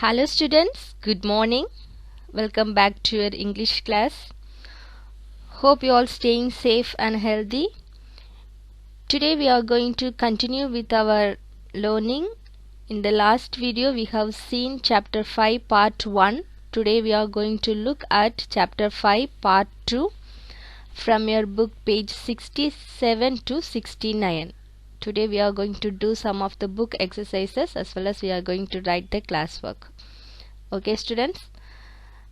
Hello students, good morning. Welcome back to your English class. Hope you all staying safe and healthy. Today we are going to continue with our learning. In the last video we have seen chapter 5 part 1. Today we are going to look at chapter 5 part 2 from your book page 67 to 69. Today we are going to do some of the book exercises as well as we are going to write the classwork. Okay students,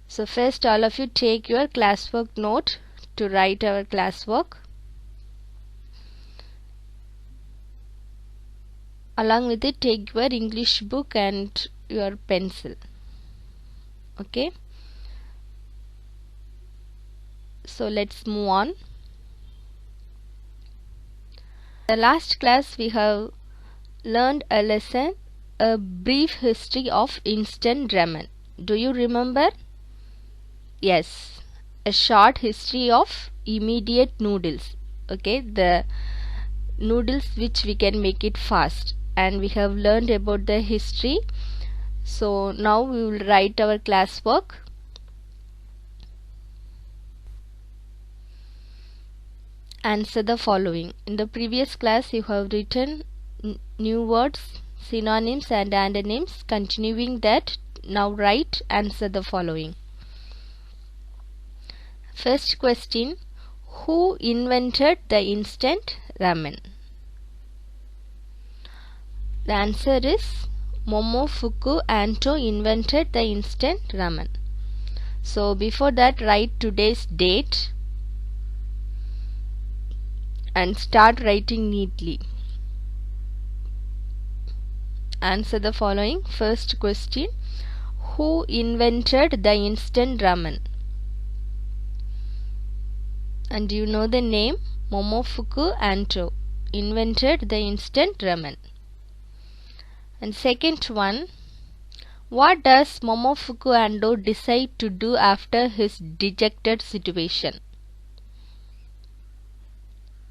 so first all of you take your classwork note to write our classwork. Along with it take your English book and your pencil. Okay, so let's move on. The last class we have learned a lesson, a brief history of instant ramen. Do you remember? Yes, a short history of immediate noodles. Okay, the noodles which we can make it fast, and we have learned about the history. So now we will write our classwork. Answer the following. In the previous class you have written new words, synonyms and antonyms. Continuing that, now write answer the following. First question, who invented the instant ramen? The answer is Momofuku Ando invented the instant ramen. So before that write today's date and start writing neatly. Answer the following. First question, who invented the instant ramen? And you know the name, Momofuku Ando invented the instant ramen. And second one, what does Momofuku Ando decide to do after his dejected situation?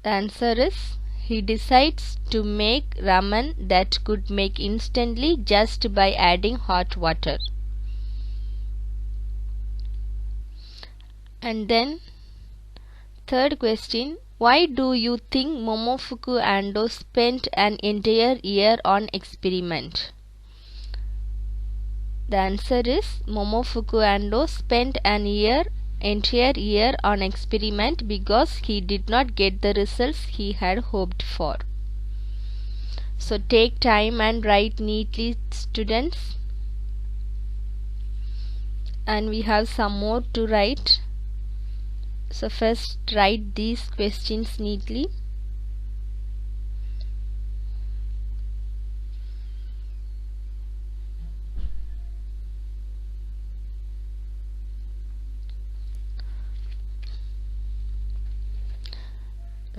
The answer is he decides to make ramen that could make instantly just by adding hot water. And then third question, why do you think Momofuku Ando spent an entire year on experiment? The answer is Momofuku Ando spent an entire year on experiment because he did not get the results he had hoped for. So take time and write neatly students. And we have some more to write. So first write these questions neatly.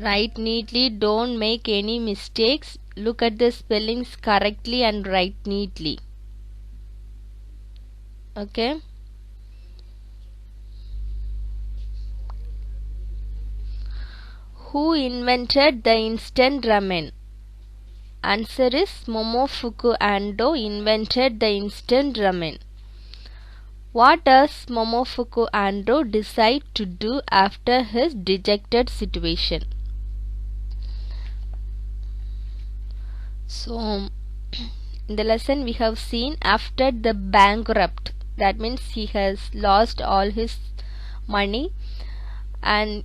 Write neatly, don't make any mistakes. Look at the spellings correctly and write neatly. Okay. Who invented the instant ramen? Answer is Momofuku Ando invented the instant ramen. What does Momofuku Ando decide to do after his dejected situation? So in the lesson we have seen after the bankrupt, that means he has lost all his money and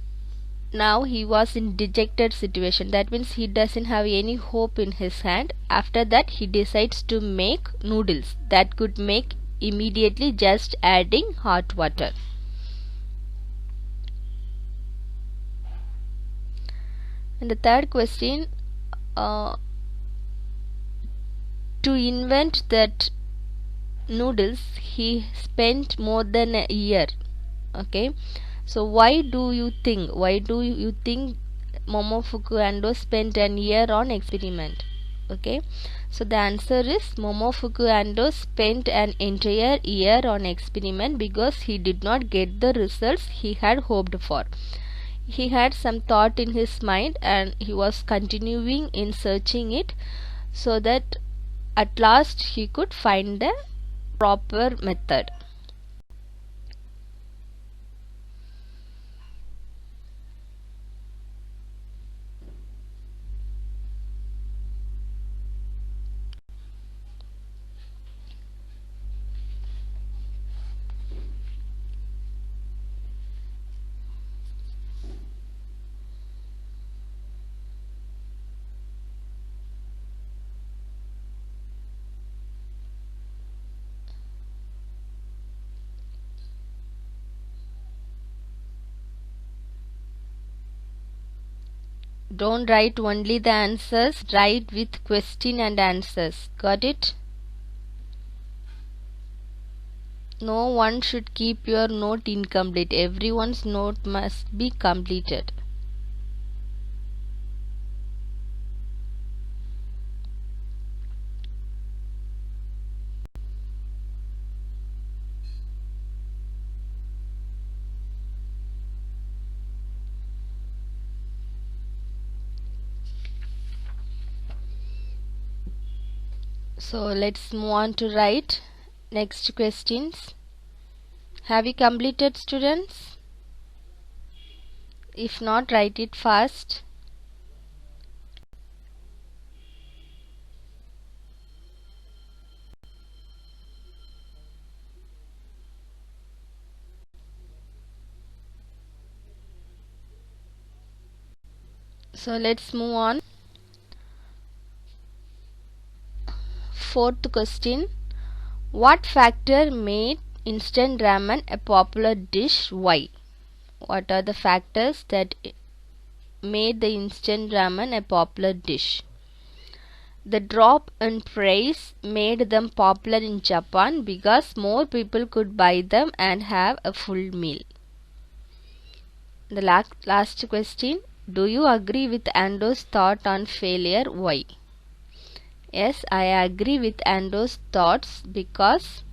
now he was in dejected situation. That means he doesn't have any hope in his hand. After that he decides to make noodles that could make immediately just adding hot water. And the third question, to invent that noodles he spent more than a year. Okay, so why do you think Momofuku Ando spent an year on experiment? Okay, so the answer is Momofuku Ando spent an entire year on experiment because he did not get the results he had hoped for. He had some thought in his mind and he was continuing in searching it so that at last he could find the proper method. Don't write only the answers, write with question and answers. Got it? No one should keep your note incomplete. Everyone's note must be completed. So let's move on to write next questions. Have you completed, students? If not, write it fast. So let's move on. Fourth question. What factor made instant ramen a popular dish? Why? What are the factors that made the instant ramen a popular dish? The drop in price made them popular in Japan because more people could buy them and have a full meal. The last question. Do you agree with Ando's thought on failure? Why? Yes, I agree with Ando's thoughts because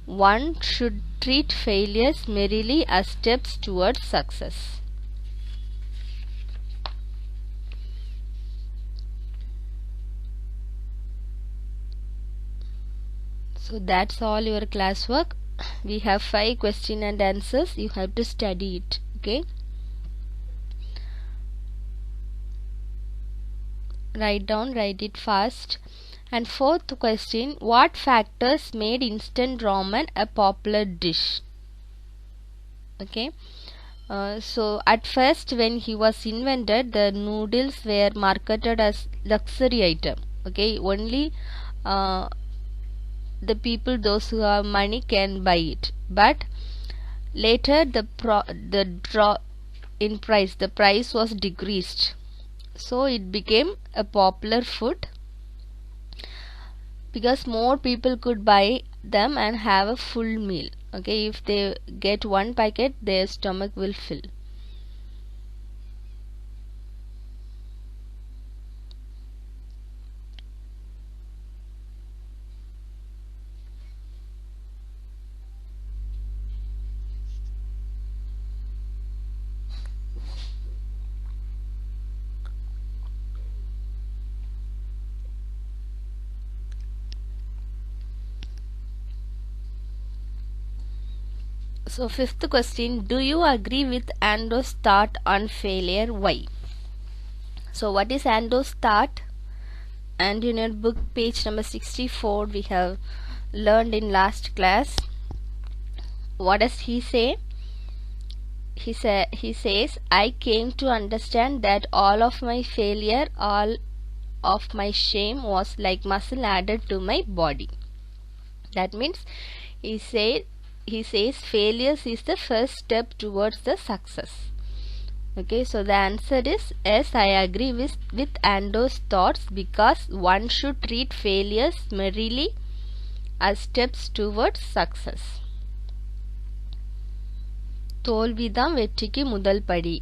one should treat failures merely as steps towards success. So that's all your classwork. We have 5 question and answers. You have to study it. Okay. Write it fast. And fourth question. What factors made instant ramen a popular dish? Okay. So at first when he was invented, the noodles were marketed as luxury item. Okay. Only the people, those who have money, can buy it. But later the drop in price, the price was decreased, so it became a popular food because more people could buy them and have a full meal. Okay, if they get one packet, their stomach will fill. So fifth question. Do you agree with Ando's thought on failure? Why? So what is Ando's thought? And in your book, page number 64, we have learned in last class. What does he say? He says, I came to understand that all of my failure, all of my shame was like muscle added to my body. That means he says failures is the first step towards the success. Okay, so the answer is yes, I agree with Ando's thoughts because one should treat failures merely as steps towards success. தோல்விதான் வெற்றிக்கு முதல் படி.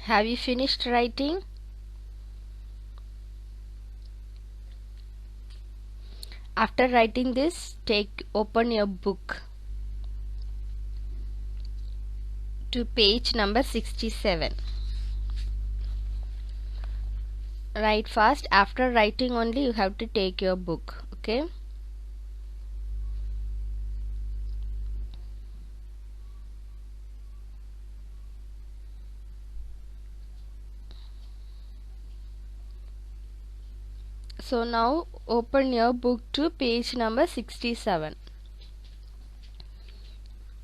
Have you finished writing? After writing this, open your book to page number 67. Write fast. After writing only you have to take your book. Okay. So now open your book to page number 67.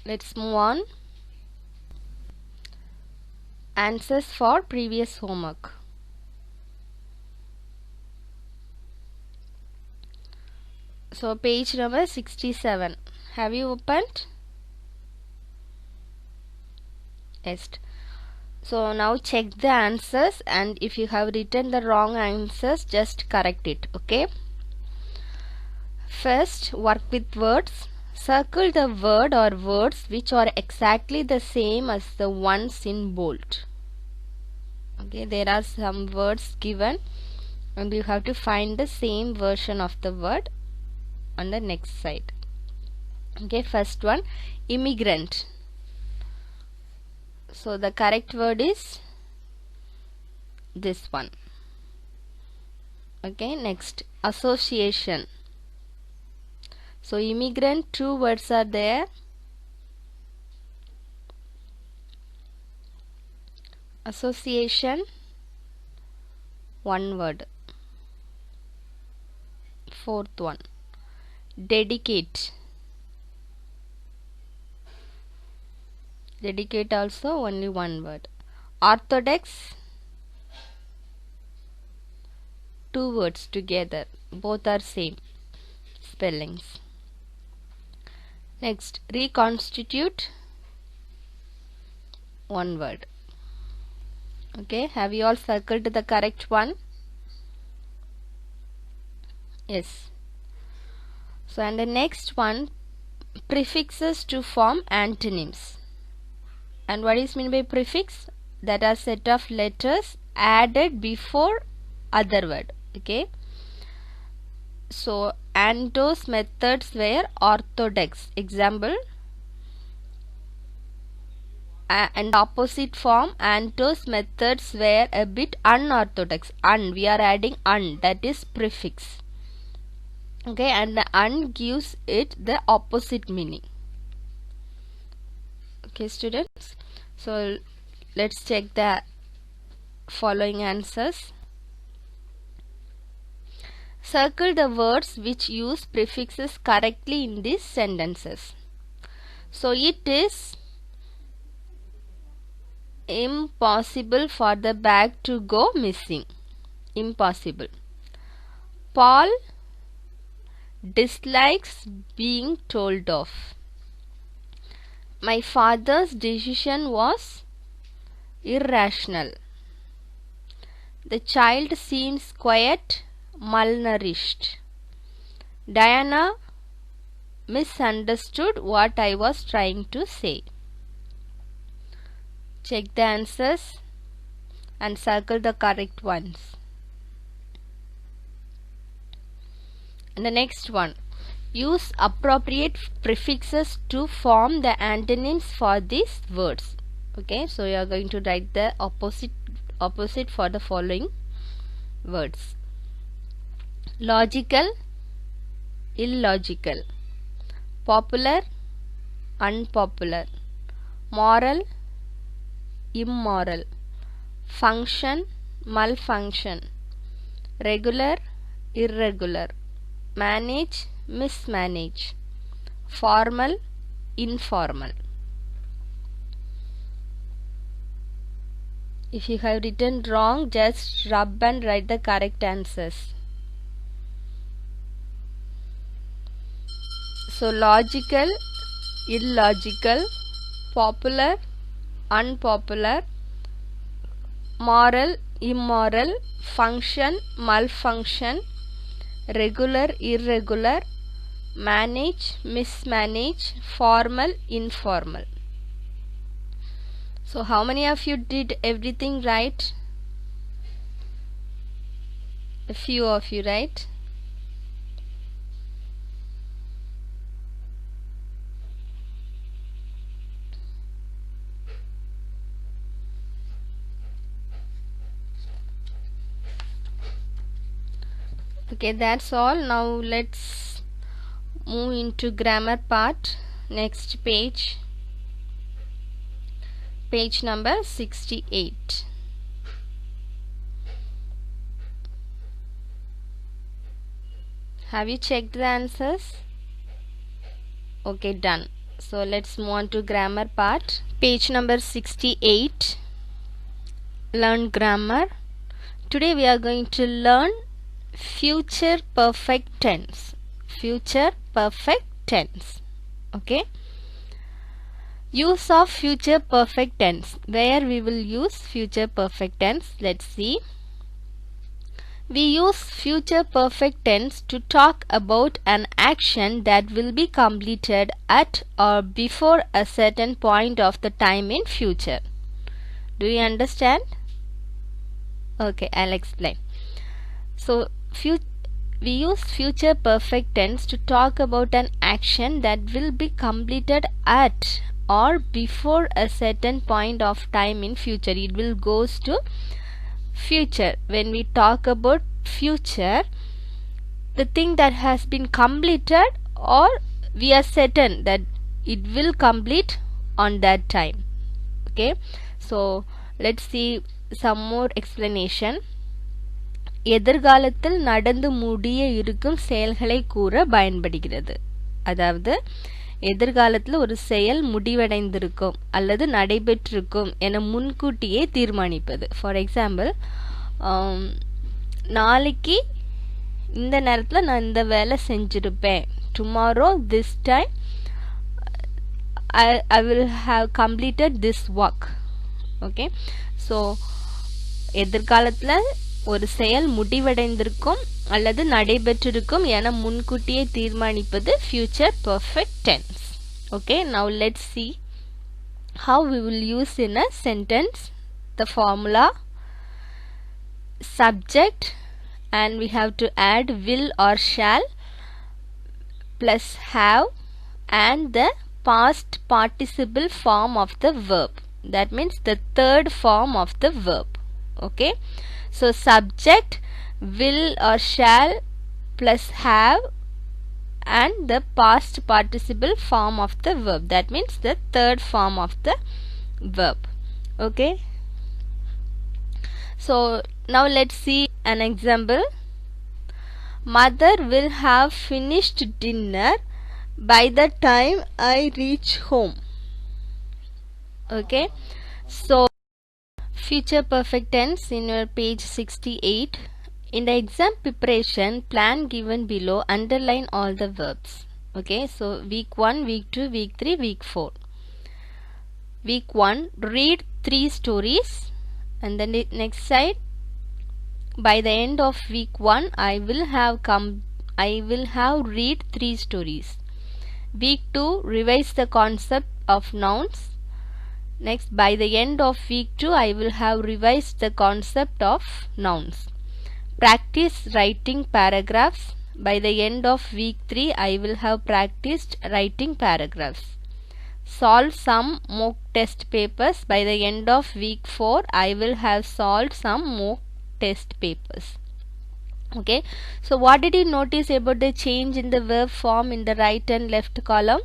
Let's move on. Answers for previous homework. So page number 67. Have you opened? Yes. So now check the answers, and if you have written the wrong answers, just correct it. Okay. First, work with words. Circle the word or words which are exactly the same as the ones in bold. Okay, there are some words given and you have to find the same version of the word on the next side. Okay, first one, immigrant. So the correct word is this one. Okay, next, association. So immigrant, two words are there. Association, one word. Fourth one, dedicate. Dedicate also only one word. Orthodox, two words together, both are same spellings. Next, reconstitute, one word. Okay, have you all circled the correct one? Yes. So, and the next one, prefixes to form antonyms. And what is meant by prefix? That are set of letters added before other word. Okay. So Anto's methods were orthodox. Example, and opposite form, Anto's methods were a bit unorthodox. We are adding that is prefix. Okay, and the gives it the opposite meaning. Okay, students. So let's check the following answers. Circle the words which use prefixes correctly in these sentences. So it is impossible for the bag to go missing. Impossible. Paul dislikes being told off. My father's decision was irrational. The child seems quite malnourished. Diana misunderstood what I was trying to say. Check the answers and circle the correct ones. And the next one, use appropriate prefixes to form the antonyms for these words. Okay, so you are going to write the opposite for the following words. Logical, illogical. Popular, unpopular. Moral, immoral. Function, malfunction. Regular, irregular. Manage, mismanage. Formal, informal. If you have written wrong, just rub and write the correct answers. So logical, illogical, popular, unpopular, moral, immoral, function, malfunction, regular, irregular, manage, mismanage, formal, informal. So how many of you did everything right? A few of you, right? Okay, that's all. Now let's move into grammar part. Next page. Page number 68. Have you checked the answers? Okay, done. So let's move on to grammar part. Page number 68. Learn grammar. Today we are going to learn future perfect tense. Future perfect tense. Okay. Use of future perfect tense. Where we will use future perfect tense? Let's see. We use future perfect tense to talk about an action that will be completed at or before a certain point of the time in future. Do you understand? Okay, I'll explain. So, we use future perfect tense to talk about an action that will be completed at or before a certain point of time in future. It will goes to future. When we talk about future, the thing that has been completed or we are certain that it will complete on that time. Okay, so let's see some more explanation. எதிர்காலத்தில் நடந்து முடிய இருக்கும் செயல்களை கூற பயன்படுகிறது. அதாவது எதிர்காலத்தில் ஒரு செயல் முடிவடைந்திருக்கும் அல்லது நடைபெற்றிருக்கும் என முன்கூட்டியே தீர்மானிப்பது. ஃபார் எக்ஸாம்பிள், நாளைக்கு இந்த நேரத்தில் நான் இந்த வேலை செஞ்சிருப்பேன். Tomorrow this time I will have completed this work. Okay, so எதிர்காலத்தில் ஒரு செயல் முடிவடைந்திருக்கும் அல்லது நடைபெற்றிருக்கும் என முன்கூட்டியே தீர்மானிப்பது future perfect tense. Okay, now let's see how we will use in a sentence. The formula: subject, and we have to add will or shall plus have and the past participle form of the verb. That means the third form of the verb. Okay, so subject, will or shall plus have and the past participle form of the verb. That means the third form of the verb. Okay, so now let's see an example. Mother will have finished dinner by the time I reach home. Okay, so future perfect tense in your page 68. In the exam preparation plan given below, underline all the verbs. Okay, so week 1, week 2, week 3, week 4. Week 1, read 3 stories, and then the next side, by the end of week 1 I will have read 3 stories. Week 2, revise the concept of nouns. Next, by the end of week 2 I will have revised the concept of nouns. Practice writing paragraphs. By the end of week 3 I will have practiced writing paragraphs. Solve some mock test papers. By the end of week 4 I will have solved some mock test papers. Okay, so what did you notice about the change in the verb form in the right and left column?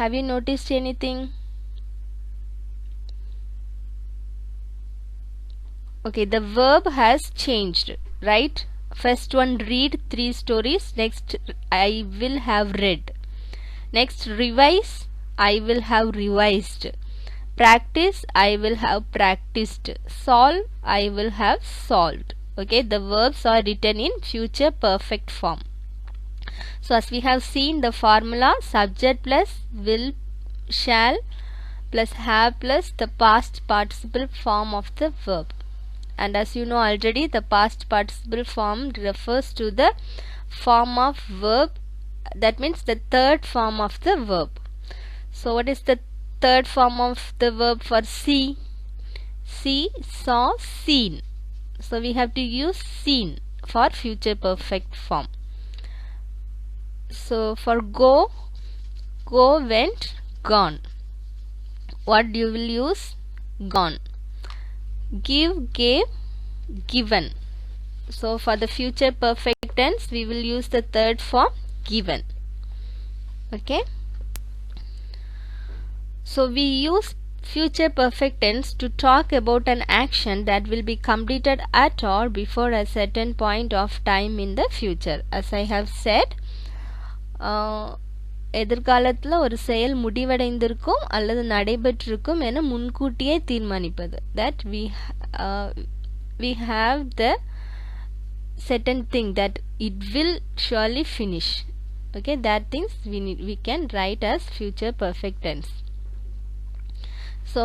Have you noticed anything? Okay, the verb has changed, right? First one, read 3 stories. Next, I will have read. Next, revise, I will have revised. Practice, I will have practiced. Solve, I will have solved. Okay, the verbs are written in future perfect form. So as we have seen the formula, subject plus will, shall plus have plus the past participle form of the verb. And as you know already, the past participle form refers to the form of verb. That means the third form of the verb. So what is the third form of the verb for see. See, saw, seen. So we have to use seen for future perfect form. So for go, go, went, gone. What you will use? Gone. Give, gave, given. So for the future perfect tense, we will use the third form, given. Okay. So we use future perfect tense to talk about an action that will be completed at or before a certain point of time in the future. As I have said, எதிர்காலத்தில் ஒரு செயல் முடிவடைந்திருக்கும் அல்லது நடைபெற்றிருக்கும் என முன்கூட்டியே தீர்மானிப்பது. That we have the certain thing that it will surely finish. Okay, that things we can write as future perfect tense. So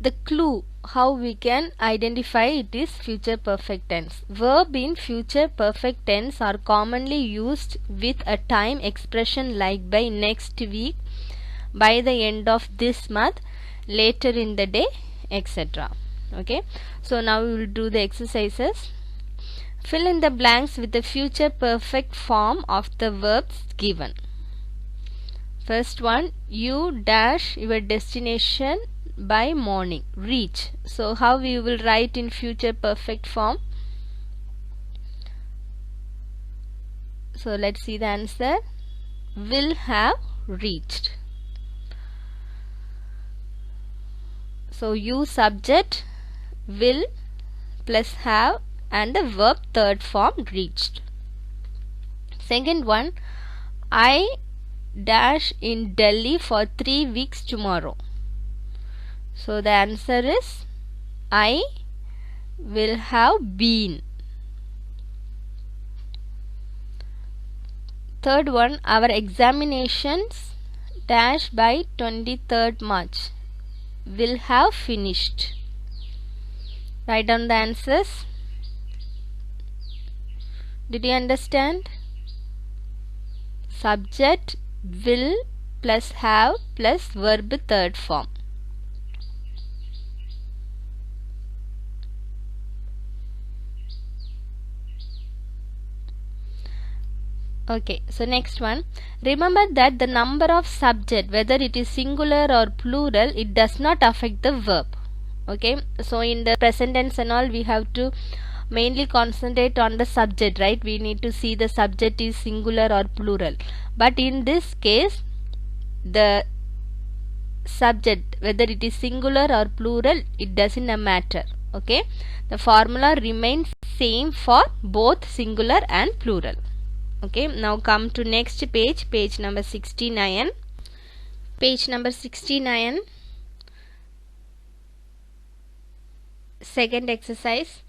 the clue how we can identify it is future perfect tense. Verb in future perfect tense are commonly used with a time expression like by next week, by the end of this month, later in the day, etc. Okay, so now we will do the exercises. Fill in the blanks with the future perfect form of the verbs given. First one, you dash your destination by morning. Reach. So how we will write in future perfect form? So let's see the answer. Will have reached. So you subject, will plus have, and the verb third form, reached. Second one, I dash in Delhi for 3 weeks tomorrow. So the answer is I will have been. Third one, our examinations dash by 23rd March. Will have finished. Write down the answers. Did you understand? Subject, will plus have plus verb third form. Okay, so next one. Remember that the number of subject, whether it is singular or plural, it does not affect the verb. Okay, so in the present tense and all, we have to mainly concentrate on the subject, right? We need to see the subject is singular or plural. But in this case, the subject, whether it is singular or plural, it doesn't matter. Okay, the formula remains same for both singular and plural. Okay, now come to next page, page number 69. Page number 69, second exercise.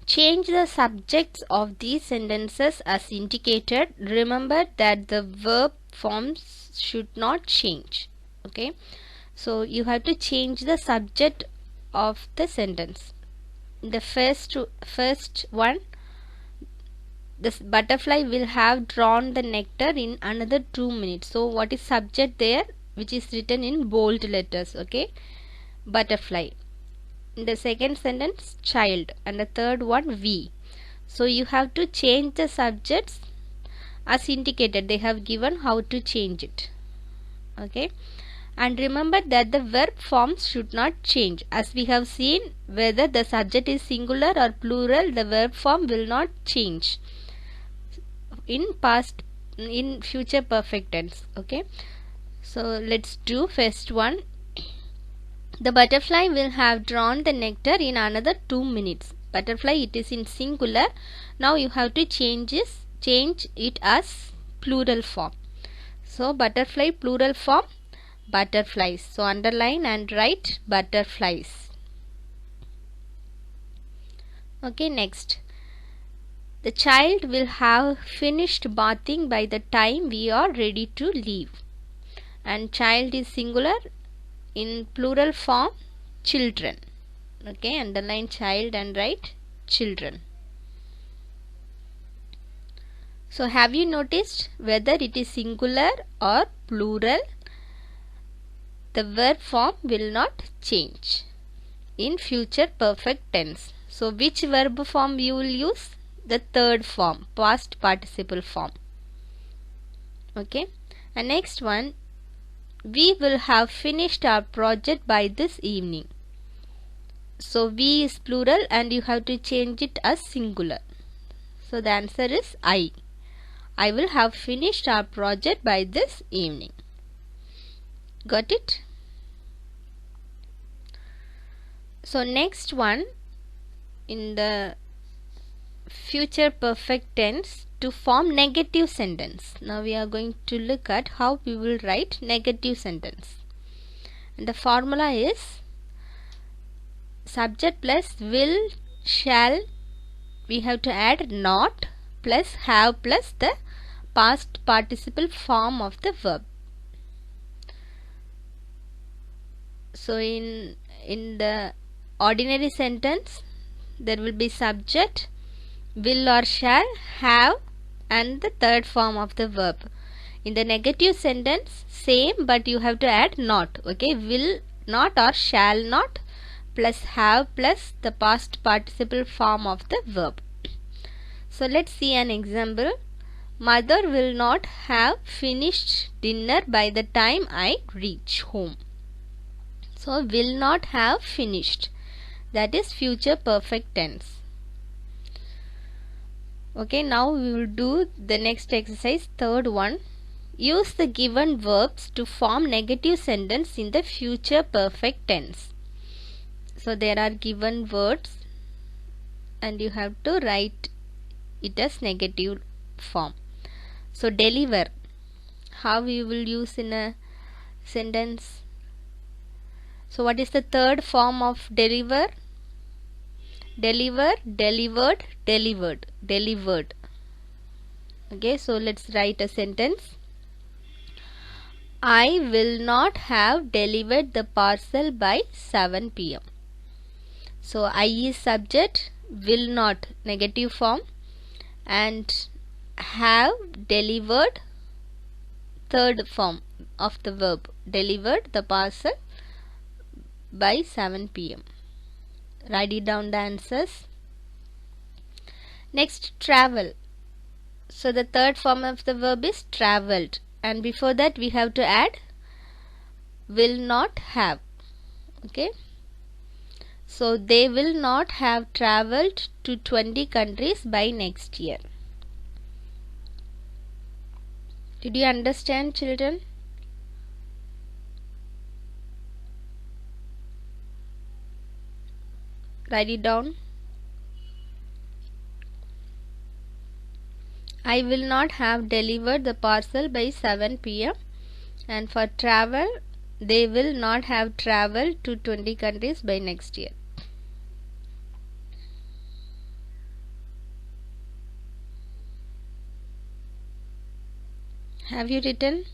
Change the subjects of these sentences as indicated. Remember that the verb forms should not change. Okay, so you have to change the subject of the sentence. The first one, the butterfly will have drawn the nectar in another 2 minutes. So what is subject there, which is written in bold letters? Okay, butterfly. In the second sentence, child, and the third one, we. So you have to change the subjects as indicated. They have given how to change it. Okay, and remember that the verb forms should not change. As we have seen, whether the subject is singular or plural, the verb form will not change in future perfect tense. Okay, so let's do first one. The butterfly will have drawn the nectar in another 2 minutes. Butterfly, it is in singular. Now you have to change it as plural form. So butterfly plural form, butterflies. So underline and write butterflies. Okay, next. The child will have finished bathing by the time we are ready to leave. And child is singular. In plural form, children. Okay, underline child and write children. So have you noticed whether it is singular or plural? the verb form will not change in future perfect tense. So which verb form you will use? The third form, past participle form. Okay, and next one, we will have finished our project by this evening. So we is plural and you have to change it as singular. So the answer is I. I will have finished our project by this evening. Got it? So next one, in the future perfect tense, to form negative sentence. Now we are going to look at how we will write negative sentence. And the formula is subject plus will, shall, we have to add not plus have plus the past participle form of the verb. So in the ordinary sentence, there will be subject, will or shall, have, and the third form of the verb. In the negative sentence, same, but you have to add not. Okay, will not or shall not plus have plus the past participle form of the verb. So let's see an example. Mother will not have finished dinner by the time I reach home. So will not have finished, that is future perfect tense. Okay, now we will do the next exercise, third one. Use the given verbs to form negative sentence in the future perfect tense. So there are given words and you have to write it as negative form. So deliver, how you will use in a sentence? So what is the third form of deliver? Deliver, delivered, delivered, delivered. Okay, so let's write a sentence. I will not have delivered the parcel by 7 p.m. So I is subject, will not negative form, and have delivered third form of the verb, delivered the parcel by 7 p.m. Write it down the answers. Next, travel. So the third form of the verb is traveled, and before that we have to add will not have. Okay, so they will not have traveled to 20 countries by next year. Did you understand, children? Write it down. I will not have delivered the parcel by 7 p.m. and for travel, they will not have traveled to 20 countries by next year. Have you written?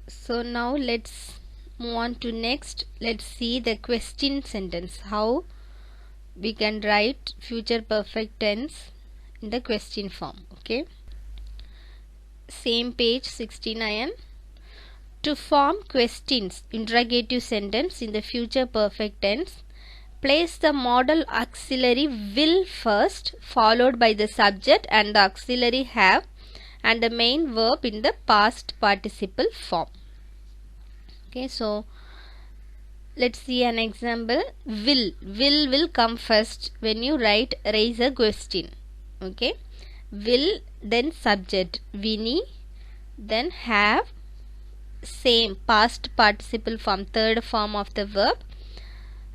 So now let's move on to next. Let's see the question sentence, how we can write future perfect tense in the question form. Okay, same page 69. To form questions interrogative sentence in the future perfect tense, place the modal auxiliary will first, followed by the subject and the auxiliary have, and the main verb in the past participle form. Okay, so let's see an example. Will come first when you raise a question. Okay, will, then subject Winnie, then have, same past participle form, third form of the verb,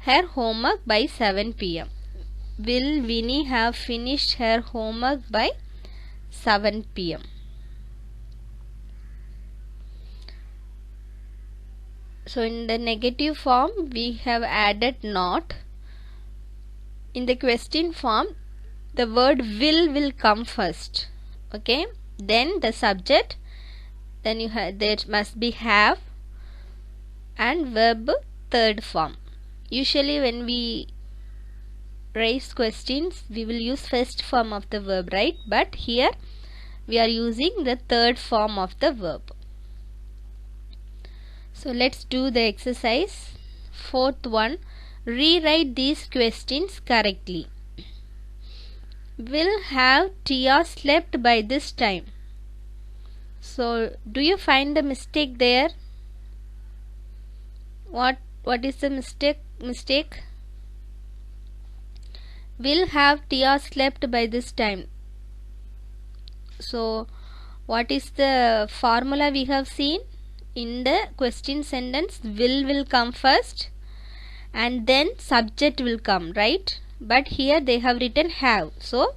her homework by 7 p.m. Will Winnie have finished her homework by 7 p.m.? So in the negative form we have added not. In the question form the word will come first. Okay, then the subject, then there must be have, and verb third form. Usually when we raise questions we will use first form of the verb, right? But here we are using the third form of the verb. So let's do the exercise. Fourth one, rewrite these questions correctly. Will have Tia slept by this time? So do you find the mistake there? What is the mistake? Will have Tia slept by this time? So what is the formula we have seen? In the question sentence, will come first and then subject will come, right? But here they have written have, so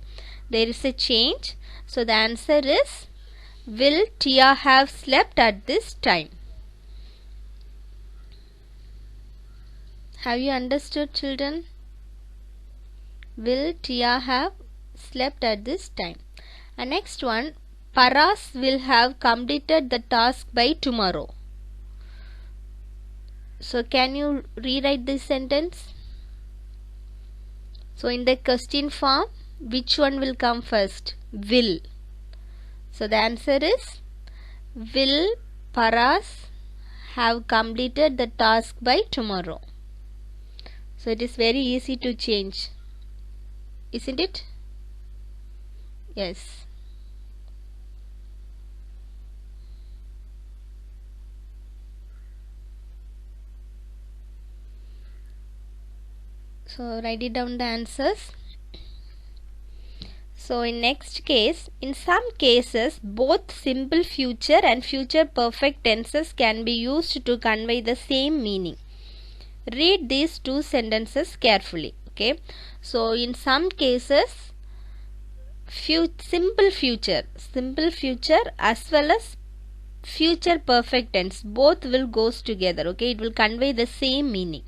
there is a change. So the answer is, will Tia have slept at this time? Have you understood, children? Will Tia have slept at this time? And next one, Paras will have completed the task by tomorrow. So can you rewrite this sentence? So in the question form, which one will come first? Will. So the answer is, will Paras have completed the task by tomorrow? So it is very easy to change, isn't it? Yes. So write it down the answers. So in next case, in some cases both simple future and future perfect tenses can be used to convey the same meaning. Read these two sentences carefully. Okay. So in some cases simple future as well as future perfect tense both will goes together. Okay. It will convey the same meaning.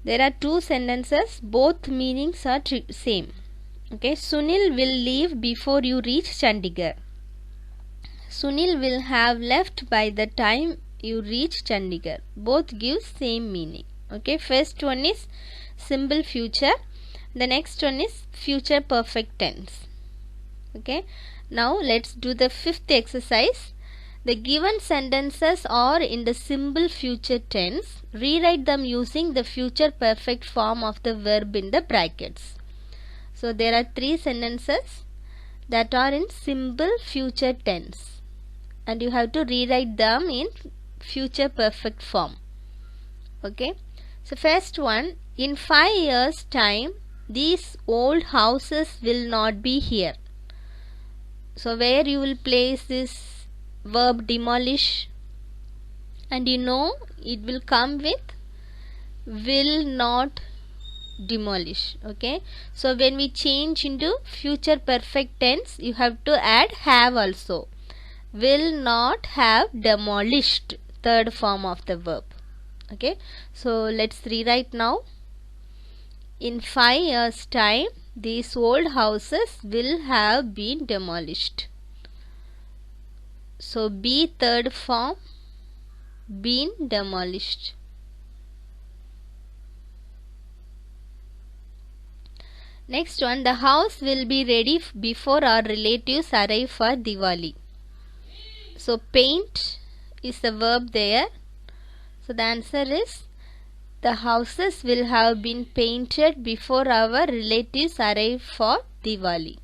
There are two sentences, both meanings are same. Okay, Sunil will leave before you reach Chandigarh. Sunil will have left by the time you reach Chandigarh. Both give same meaning. Okay, first one is simple future, the next one is future perfect tense. Okay, now let's do the fifth exercise. The given sentences are in the simple future tense. Rewrite them using the future perfect form of the verb in the brackets. So there are three sentences that are in simple future tense and you have to rewrite them in future perfect form. Okay. So first one, in 5 years time these old houses will not be here. So where you will place this verb demolish, and you know it will come with will not demolish. Okay, so when we change into future perfect tense you have to add have also. Will not have demolished, third form of the verb. Okay, so let's rewrite now. In 5 years time these old houses will have been demolished. So be third form, been demolished. Next one, the house will be ready before our relatives arrive for Diwali. So paint is the verb there. So the answer is, the houses will have been painted before our relatives arrive for Diwali.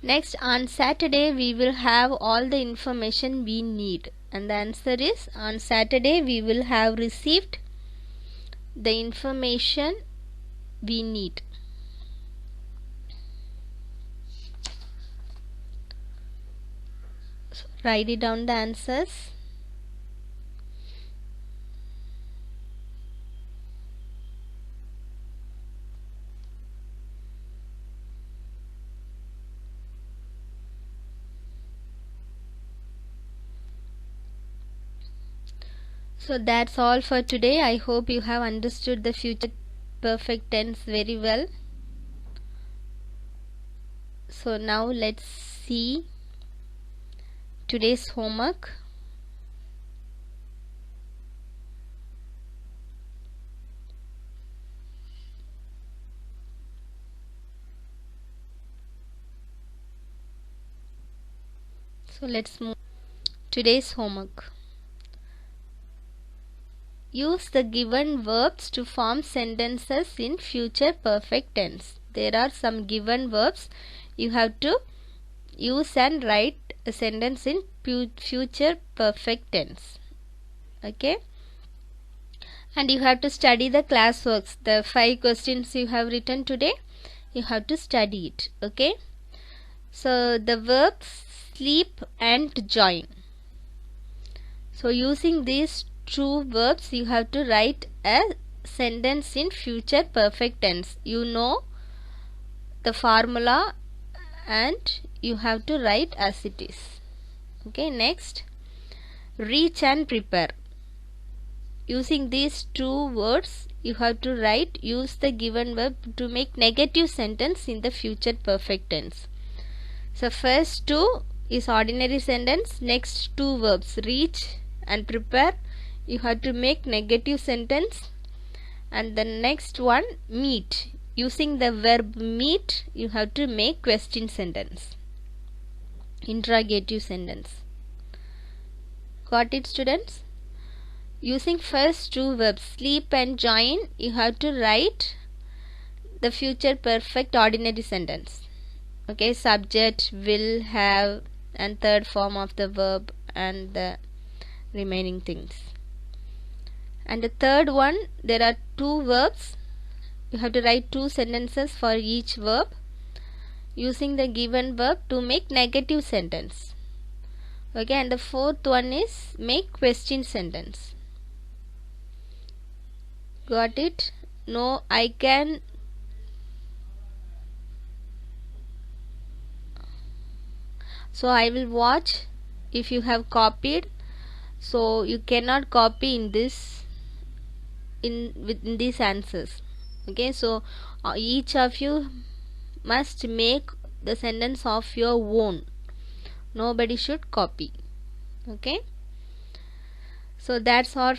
Next, on Saturday we will have all the information we need, and the answer is, on Saturday we will have received the information we need. So write it down the answers. So that's all for today. I hope you have understood the future perfect tense very well. So So now let's see today's homework. So let's move today's homework. Use the given verbs to form sentences in future perfect tense. There are some given verbs. You have to use and write a sentence in future perfect tense. Okay? And you have to study the classworks. The 5 questions you have written today, you have to study it. Okay? So the verbs sleep and join. So using these two verbs, you have to write a sentence in future perfect tense. You know the formula and you have to write as it is. Okay, next, reach and prepare. Using these two words, you have to use the given verb to make negative sentence in the future perfect tense. So first two is ordinary sentence, next two verbs reach and prepare, you have to make negative sentence, and the next one meet. Using the verb meet, you have to make question sentence, interrogative sentence. Got it, students? Using first two verbs sleep and join, you have to write the future perfect ordinary sentence. Okay, subject, will, have, and third form of the verb and the remaining things. And the third one, there are two verbs. You have to write two sentences for each verb using the given verb to make negative sentence. Okay, and the fourth one is make question sentence. Got it? No, I can. So I will watch if you have copied. So you cannot copy in these answers. Okay, so each of you must make the sentence of your own. Nobody should copy. Okay, so that's all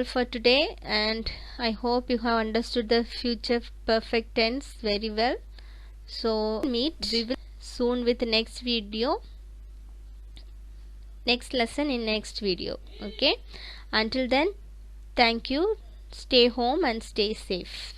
for today, and I hope you have understood the future perfect tense very well. So we will soon with the next video, next lesson in next video. Okay, until then, thank you. Stay home and stay safe.